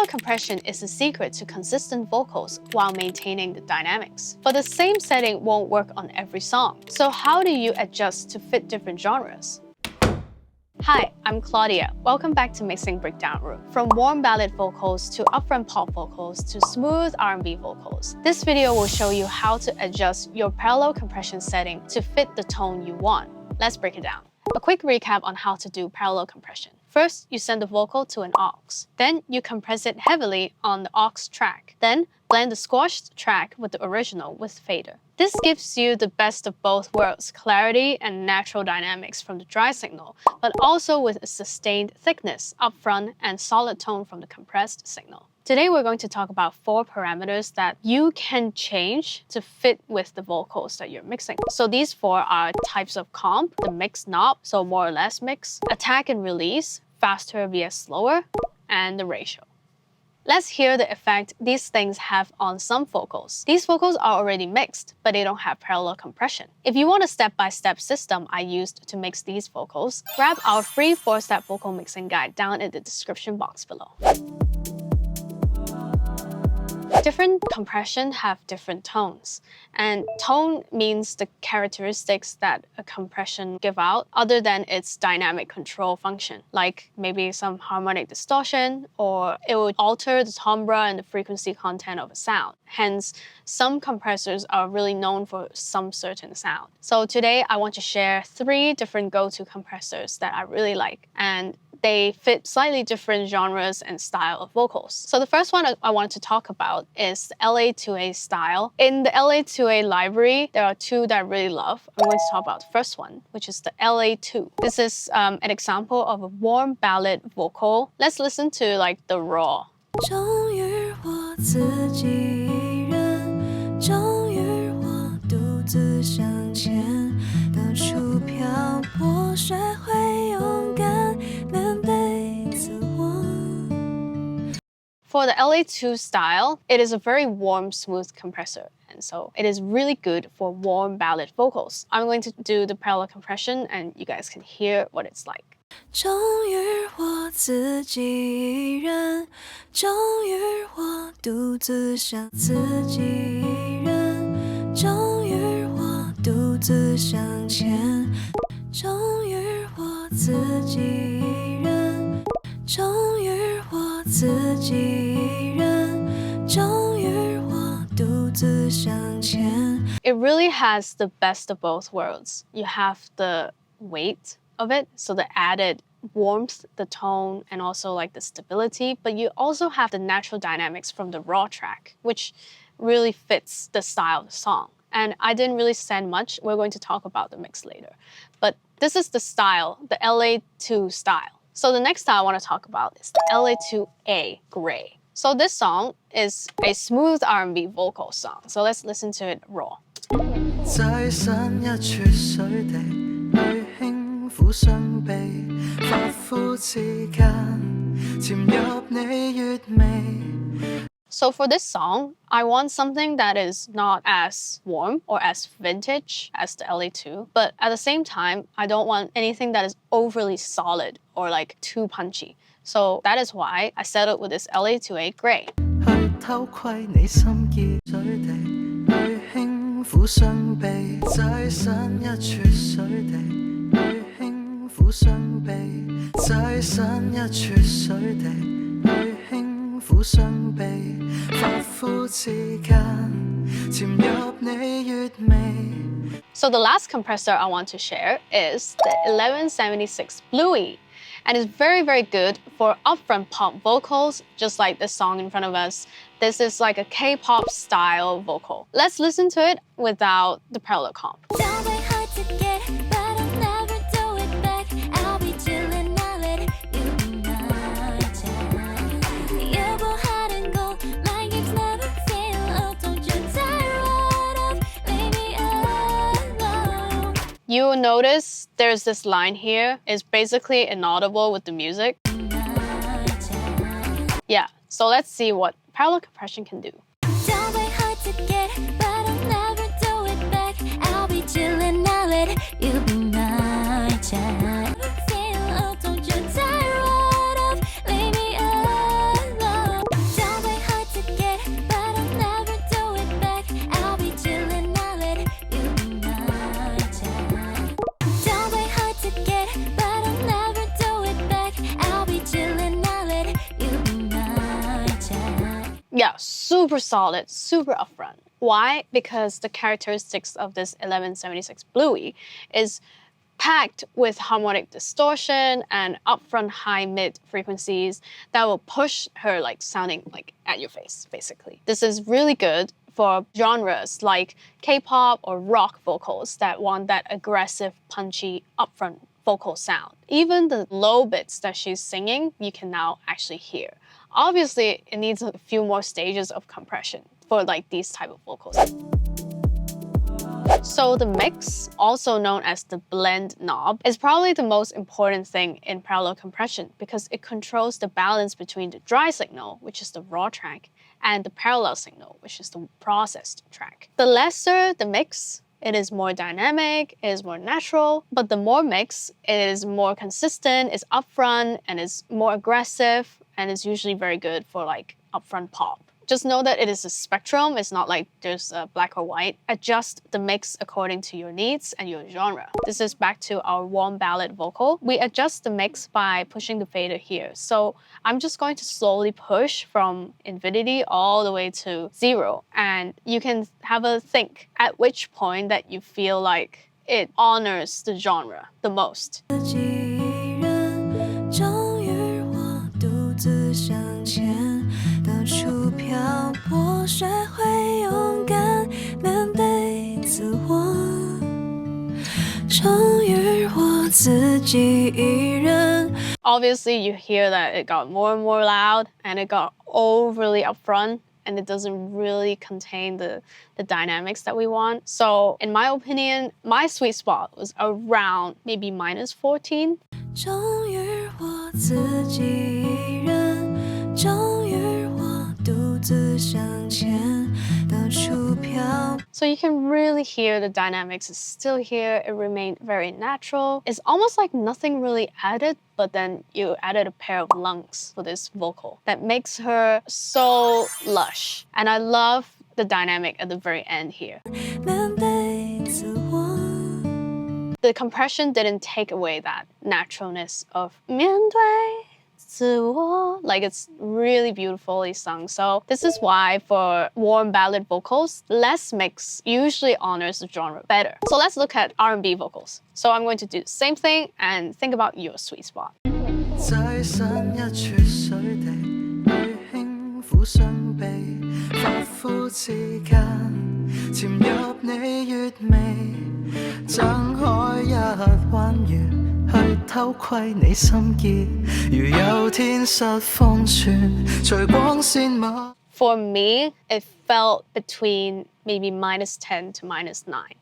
Parallel compression is the secret to consistent vocals while maintaining the dynamics. But the same setting won't work on every song. So how do you adjust to fit different genres? Hi, I'm Claudia. Welcome back to Mixing Breakdown Room. From warm ballad vocals to upfront pop vocals to smooth R&B vocals, this video will show you how to adjust your parallel compression setting to fit the tone you want. Let's break it down. A quick recap on how to do parallel compression. First, you send the vocal to an aux. Then you compress it heavily on the aux track. Then blend the squashed track with the original with fader. This gives you the best of both worlds, clarity and natural dynamics from the dry signal, but also with a sustained thickness up front and solid tone from the compressed signal. Today we're going to talk about 4 parameters that you can change to fit with the vocals that you're mixing. So these 4 are types of comp, the mix knob, so more or less mix, attack and release, faster vs slower, and the ratio. Let's hear the effect these things have on some vocals. These vocals are already mixed, but they don't have parallel compression. If you want a step-by-step system I used to mix these vocals, grab our free 4-step vocal mixing guide down in the description box below. Different compression have different tones, and tone means the characteristics that a compression give out other than its dynamic control function, like maybe some harmonic distortion, or it would alter the timbre and the frequency content of a sound. Hence, some compressors are really known for some certain sound. So today I want to share 3 different go-to compressors that I really like, and they fit slightly different genres and style of vocals. So the first one I want to talk about is the LA2A style. In the LA2A library, there are 2 that I really love. I'm going to talk about the first one, which is the LA2. This is an example of a warm ballad vocal. Let's listen to like the raw. 终于我自己一人，终于我独自向前，到处漂泊，学会勇敢。For the LA2 style, it is a very warm, smooth compressor, and so it is really good for warm ballad vocals. I'm going to do the parallel compression, and you guys can hear what it's like. 终于我自己一人，终于我独自向自己一人，终于我独自向前，终于我自己一人，终于我自己一人，终于我独自向前。It really has the best of both worlds. You have the weight of it, so the added warmth, the tone, and also like the stability, but you also have the natural dynamics from the raw track, which really fits the style of the song. And I didn't really send much. We're going to talk about the mix later. But this is the style, the LA2 style. So the next style I want to talk about is the LA2A Gray. So this song is a smooth R&B vocal song. So let's listen to it raw. 在深一處水地去輕撫雙臂，髮膚之間潛入你穴味。So for this song, I want something that is not as warm or as vintage as the LA2, but at the same time, I don't want anything that is overly solid or like too punchy. So that is why I settled with this LA2A Gray. 去偷窺你心結水地，去輕撫雙臂，在深一處水地，去輕撫雙臂，在深一處水地，去輕撫雙臂，髮膚之間潛入你穴味。So the last compressor I want to share is the 1176 Bluey. And it's very, very good for upfront pop vocals, just like this song in front of us. This is like a K-pop style vocal. Let's listen to it without the parallel comp. You will notice there's this line here. It's basically inaudible with the music. Yeah, so let's see what parallel compression can do. Yeah, super solid, super upfront. Why? Because the characteristics of this 1176 Bluey is packed with harmonic distortion and upfront high-mid frequencies that will push her like sounding like at your face, basically. This is really good for genres like K-pop or rock vocals that want that aggressive, punchy, upfront vocal sound. Even the low bits that she's singing, you can now actually hear. Obviously, it needs a few more stages of compression for like these type of vocals. So the mix, also known as the blend knob, is probably the most important thing in parallel compression because it controls the balance between the dry signal, which is the raw track, and the parallel signal, which is the processed track. The lesser the mix, it is more dynamic, it is more natural, but the more mix, it is more consistent, it's upfront, and it's more aggressive, and it's usually very good for like upfront pop. Just know that it is a spectrum. It's not like there's a black or white. Adjust the mix according to your needs and your genre. This is back to our warm ballad vocal. We adjust the mix by pushing the fader here. So I'm just going to slowly push from infinity all the way to 0. And you can have a think at which point that you feel like it honors the genre the most. Obviously, you hear that it got more and more loud and it got overly upfront and it doesn't really contain the dynamics that we want. So in my opinion, my sweet spot was around maybe -14. So you can really hear the dynamics is still here. It remained very natural. It's almost like nothing really added, but then you added a pair of lungs for this vocal that makes her so lush. And I love the dynamic at the very end here. The compression didn't take away that naturalness of 面对自我. Like it's really beautifully sung. So this is why for warm ballad vocals, less mix usually honors the genre better. So let's look at R&B vocals. So I'm going to do the same thing and think about your sweet spot. For me, it felt between maybe -10 to -9.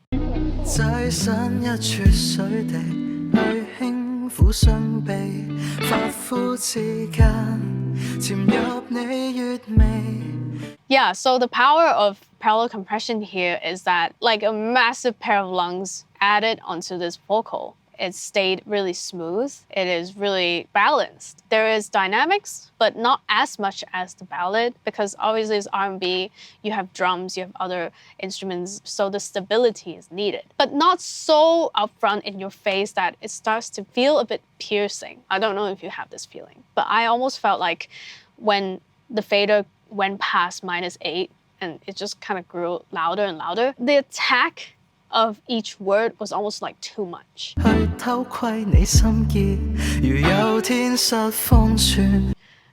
Yeah, so the power of parallel compression here is that like a massive pair of lungs added onto this vocal. It stayed really smooth. It is really balanced. There is dynamics, but not as much as the ballad because obviously it's R&B, you have drums, you have other instruments, so the stability is needed. But not so upfront in your face that it starts to feel a bit piercing. I don't know if you have this feeling, but I almost felt like when the fader went past -8 and it just kind of grew louder and louder, the attack of each word was almost like too much.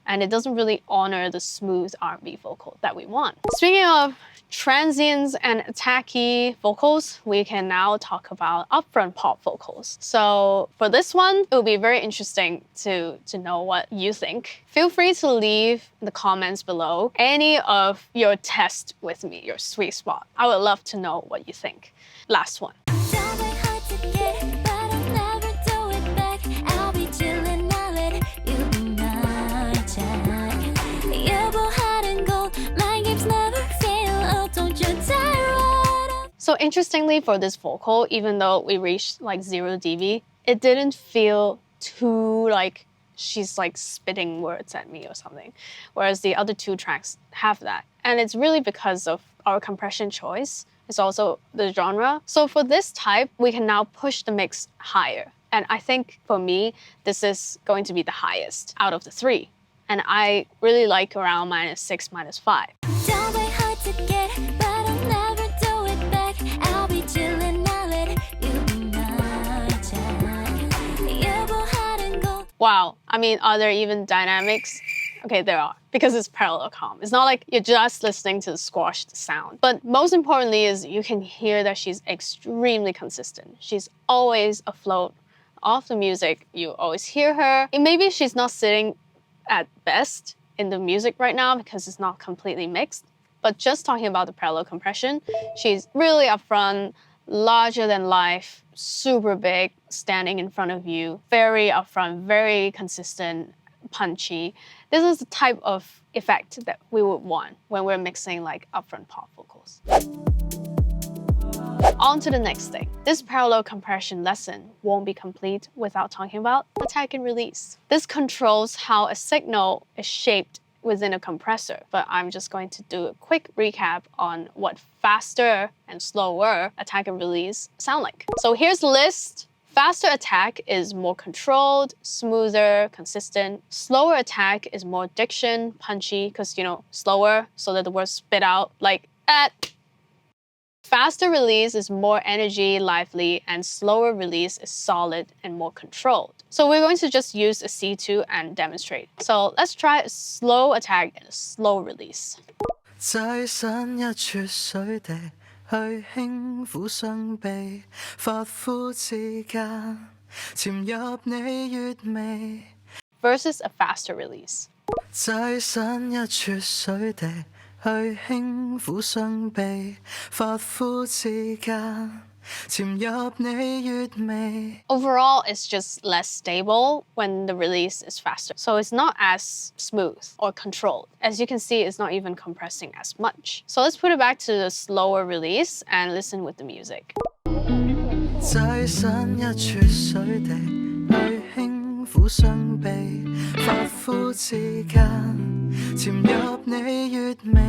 And it doesn't really honor the smooth R&B vocal that we want. Speaking of transients and attacky vocals, we can now talk about upfront pop vocals. So for this one, it will be very interesting to know what you think. Feel free to leave in the comments below any of your test with me, your sweet spot. I would love to know what you think. Last one. So interestingly for this vocal, even though we reached like 0 dB, it didn't feel too like she's like spitting words at me or something. Whereas the other 2 tracks have that. And it's really because of our compression choice. It's also the genre. So for this type, we can now push the mix higher. And I think for me, this is going to be the highest out of the 3. And I really like around -6, -5. Wow, I mean, are there even dynamics? Okay, there are, because it's parallel comp. It's not like you're just listening to the squashed sound. But most importantly is you can hear that she's extremely consistent. She's always afloat of the music. You always hear her. And maybe she's not sitting at best in the music right now because it's not completely mixed. But just talking about the parallel compression, she's really upfront, larger than life, super big, standing in front of you, very upfront, very consistent, punchy. This is the type of effect that we would want when we're mixing like upfront pop vocals. On to the next thing. This parallel compression lesson won't be complete without talking about attack and release. This controls how a signal is shaped within a compressor, but I'm just going to do a quick recap on what faster and slower attack and release sound like. So here's the list. Faster attack is more controlled, smoother, consistent. Slower attack is more diction, punchy, because, slower, so that the words spit out like at. Faster release is more energy, lively, and slower release is solid and more controlled. So we're going to just use a C2 and demonstrate. So let's try a slow attack and a slow release. 擠身一撮水地去輕撫雙臂，髮膚之間潛入你穴味。 Versus a faster release. 擠身一撮水地去輕撫雙臂，髮膚之間潛入你穴味。 Overall, it's just less stable when the release is faster. So it's not as smooth or controlled. As you can see, it's not even compressing as much. So let's put it back to the slower release and listen with the music. 擠身一撮水地去輕撫雙臂，髮膚之間潛入你穴味。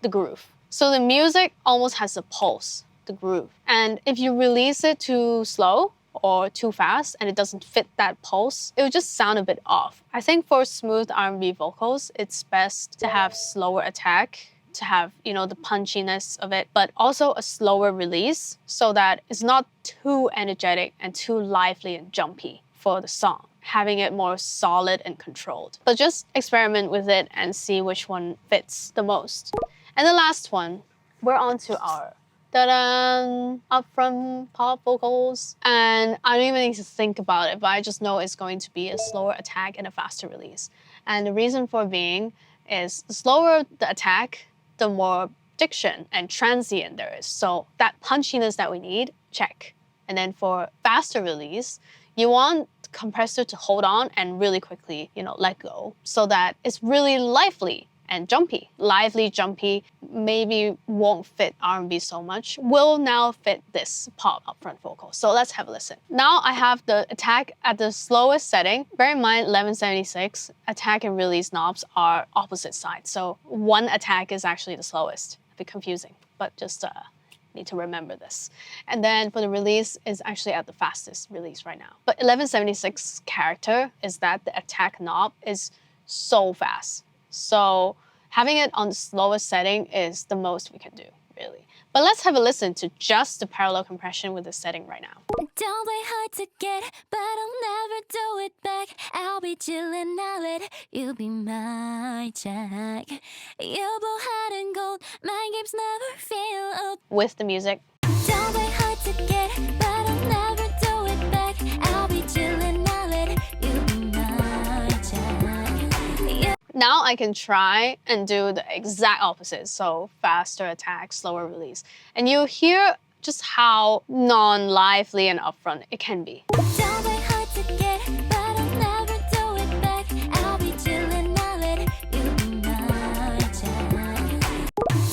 The groove. So the music almost has a pulse, the groove. And if you release it too slow or too fast and it doesn't fit that pulse, it would just sound a bit off. I think for smooth R&B vocals, it's best to have slower attack, to have, the punchiness of it, but also a slower release so that it's not too energetic and too lively and jumpy for the song, having it more solid and controlled. But just experiment with it and see which one fits the most. And the last one, we're on to our upfront pop vocals. And I don't even need to think about it, but I just know it's going to be a slower attack and a faster release. And the reason for being is the slower the attack, the more diction and transient there is. So that punchiness that we need, check. And then for faster release, you want the compressor to hold on and really quickly, let go so that it's really lively and jumpy. Lively, jumpy, maybe won't fit R&B so much, will now fit this pop upfront vocal. So let's have a listen. Now I have the attack at the slowest setting. Bear in mind, 1176, attack and release knobs are opposite sides. So one attack is actually the slowest. A bit confusing, but just need to remember this. And then for the release is actually at the fastest release right now. But 1176 character is that the attack knob is so fast. So having it on the slowest setting is the most we can do, really. But let's have a listen to just the parallel compression with the setting right now. Don't play hard to get, but I'll never do it back. I'll be chillin', I'll let you be my jack. You blow hot and cold, my games never fail. With the music. Don't play hard to get, but I'll never do it back. I'll be chillin', I'll let you be my jack. Now I can try and do the exact opposite. So faster attack, slower release. And you hear just how non-lively and upfront it can be. Don't play hard to get, but I'll never do it back. I'll be chillin', I'll let you be my jack.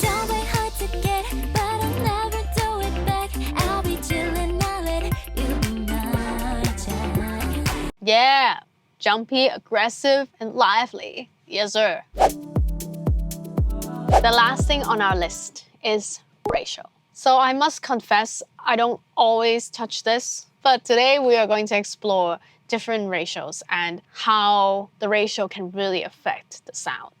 Don't play hard to get, but I'll never do it back. I'll be chillin', I'll let you be my jack. Yeah, jumpy, aggressive, and lively. Yes, sir. The last thing on our list is ratio. So I must confess, I don't always touch this, but today we are going to explore different ratios and how the ratio can really affect the sound.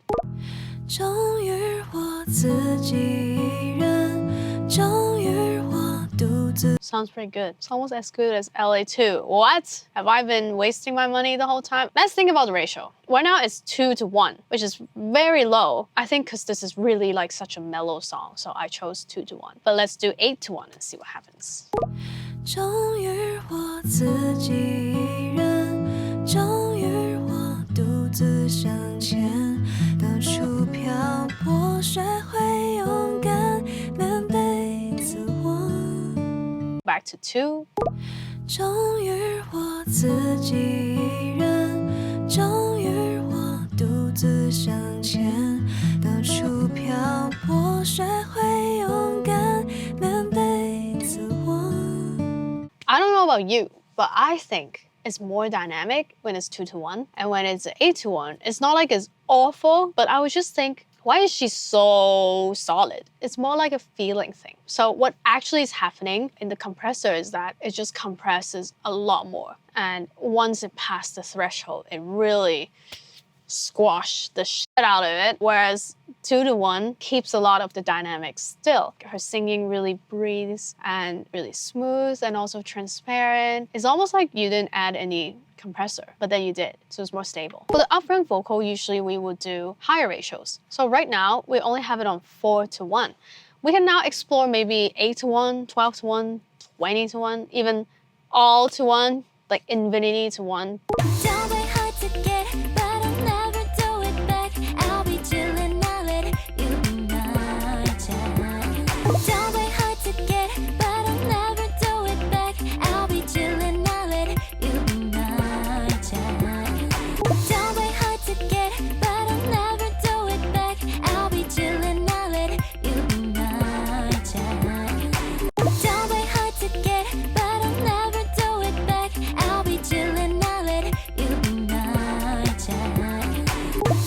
终于我自己一人，终于我独自 Sounds pretty good. It's almost as good as LA2. What? Have I been wasting my money the whole time? Let's think about the ratio. Right now it's 2:1, which is very low. I think because this is really like such a mellow song, so I chose 2:1. But let's do 8:1 and see what happens. 终于我自己一人，终于我独自向前，到处漂泊，学会勇敢，面对自我。Back to 2. 终于我自己一人，终于我独自向前，到处漂泊，学会勇敢，面对自我。I don't know about you, but I think it's more dynamic when it's 2:1. And when it's 8:1, it's not like it's awful, but I would just think, why is she so solid? It's more like a feeling thing. So what actually is happening in the compressor is that it just compresses a lot more. And once it passed the threshold, it really squashed the shit out of it. Whereas 2:1 keeps a lot of the dynamics still. Her singing really breathes and really smooth and also transparent. It's almost like you didn't add any compressor, but then you did, so it's more stable. For the upfront vocal, usually we would do higher ratios. So right now, we only have it on 4:1. We can now explore maybe 8:1, 12:1, 20:1, even all to 1, like infinity to 1. Don't be hard to get, but I'll never do it back. I'll be chillin', I'll let you be my time. Don't be hard to get, but I'll never do it back. I'll be chillin', I'll let you be my time. Don't be hard to get, but I'll never do it back. I'll be chillin', I'll let you be my time. Don't be hard to get, but I'll never do it back. I'll be chillin', I'll let you be my time.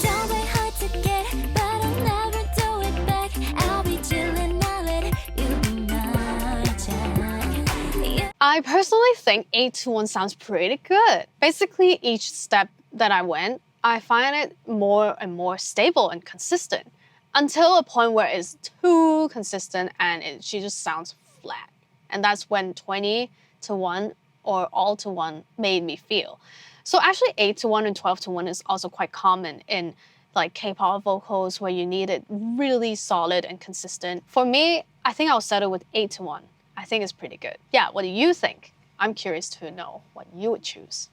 Don't be hard to get, but I'll never do it back. I'll be chillin', I'll let you be my time. Yeah. I personally think 8:1 sounds pretty good. Basically, each step that I went, I find it more and more stable and consistent until a point where it's too consistent and she just sounds flat. And that's when 20:1 or all to 1 made me feel. So actually 8:1 and 12:1 is also quite common in like K-pop vocals where you need it really solid and consistent. For me, I think I'll settle with 8:1. I think it's pretty good. Yeah, what do you think? I'm curious to know what you would choose.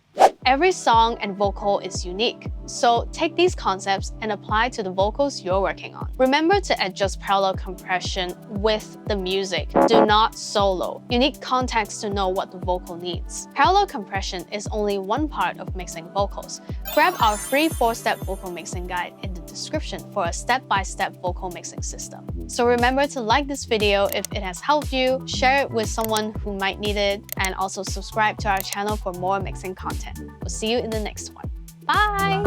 Every song and vocal is unique, so take these concepts and apply to the vocals you're working on. Remember to adjust parallel compression with the music. Do not solo. You need context to know what the vocal needs. Parallel compression is only one part of mixing vocals. Grab our free 4-step vocal mixing guide in the description for a step-by-step vocal mixing system. So remember to like this video if it has helped you, share it with someone who might need it, and also subscribe to our channel for more mixing content. We'll see you in the next one. Bye!